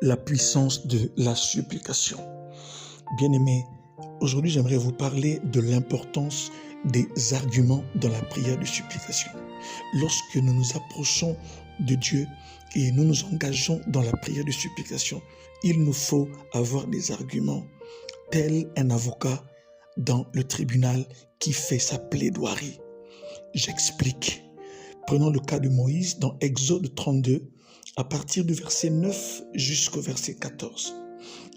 la puissance de la supplication. Bien-aimés, aujourd'hui j'aimerais vous parler de l'importance des arguments dans la prière de supplication. Lorsque nous nous approchons de Dieu et nous nous engageons dans la prière de supplication, il nous faut avoir des arguments, tel un avocat dans le tribunal qui fait sa plaidoirie. J'explique. Prenons le cas de Moïse dans Exode 32, à partir du verset 9 jusqu'au verset 14.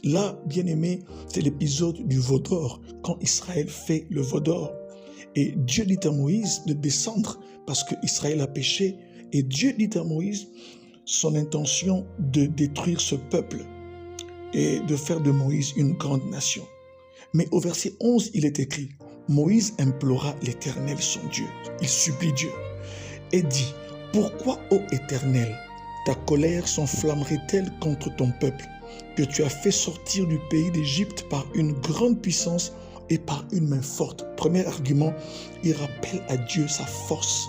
Là, bien-aimé, c'est l'épisode du veau d'or, quand Israël fait le veau d'or. Et Dieu dit à Moïse de descendre parce qu'Israël a péché. Et Dieu dit à Moïse son intention de détruire ce peuple et de faire de Moïse une grande nation. Mais au verset 11, il est écrit, Moïse implora l'Éternel son Dieu. Il supplie Dieu et dit, pourquoi, ô Éternel, ta colère s'enflammerait-elle contre ton peuple, que tu as fait sortir du pays d'Égypte par une grande puissance et par une main forte? Premier argument, il rappelle à Dieu sa force,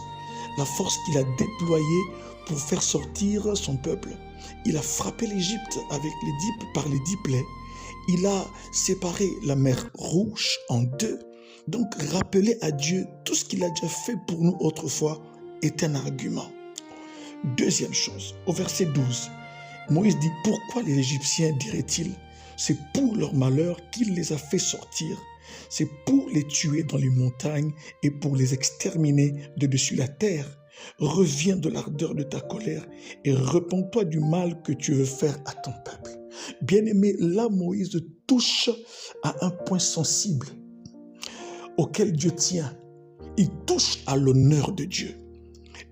la force qu'il a déployée pour faire sortir son peuple. Il a frappé l'Égypte par les 10 plaies. Il a séparé la mer Rouge en deux. Donc, rappeler à Dieu tout ce qu'il a déjà fait pour nous autrefois est un argument. Deuxième chose, au verset 12, Moïse dit, pourquoi les Égyptiens diraient-ils? C'est pour leur malheur qu'il les a fait sortir. C'est pour les tuer dans les montagnes et pour les exterminer de dessus la terre. Reviens de l'ardeur de ta colère et repens-toi du mal que tu veux faire à ton peuple. Bien-aimé, là Moïse touche à un point sensible auquel Dieu tient. Il touche à l'honneur de Dieu.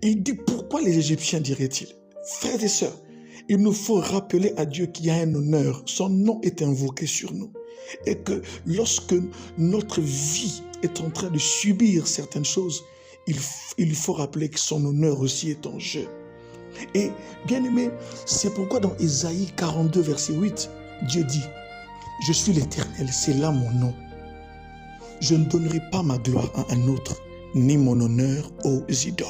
Il dit, pourquoi les Égyptiens diraient-ils? Frères et sœurs, il nous faut rappeler à Dieu qu'il y a un honneur. Son nom est invoqué sur nous. Et que lorsque notre vie est en train de subir certaines choses, il faut rappeler que son honneur aussi est en jeu. Et bien aimé, c'est pourquoi dans Ésaïe 42, verset 8, Dieu dit, je suis l'Éternel, c'est là mon nom. Je ne donnerai pas ma gloire à un autre, ni mon honneur aux idoles.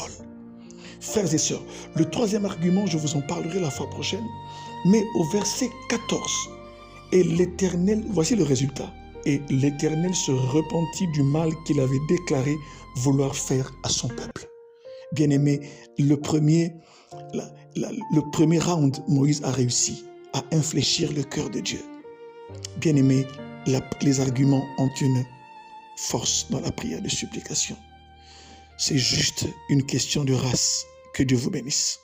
Frères et sœurs, le troisième argument, je vous en parlerai la fois prochaine, mais au verset 14, et l'Éternel, voici le résultat, et l'Éternel se repentit du mal qu'il avait déclaré vouloir faire à son peuple. Bien-aimé, le premier round, Moïse a réussi à infléchir le cœur de Dieu. Bien-aimé, les arguments ont une force dans la prière de supplication. C'est juste une question de race. Que Dieu vous bénisse.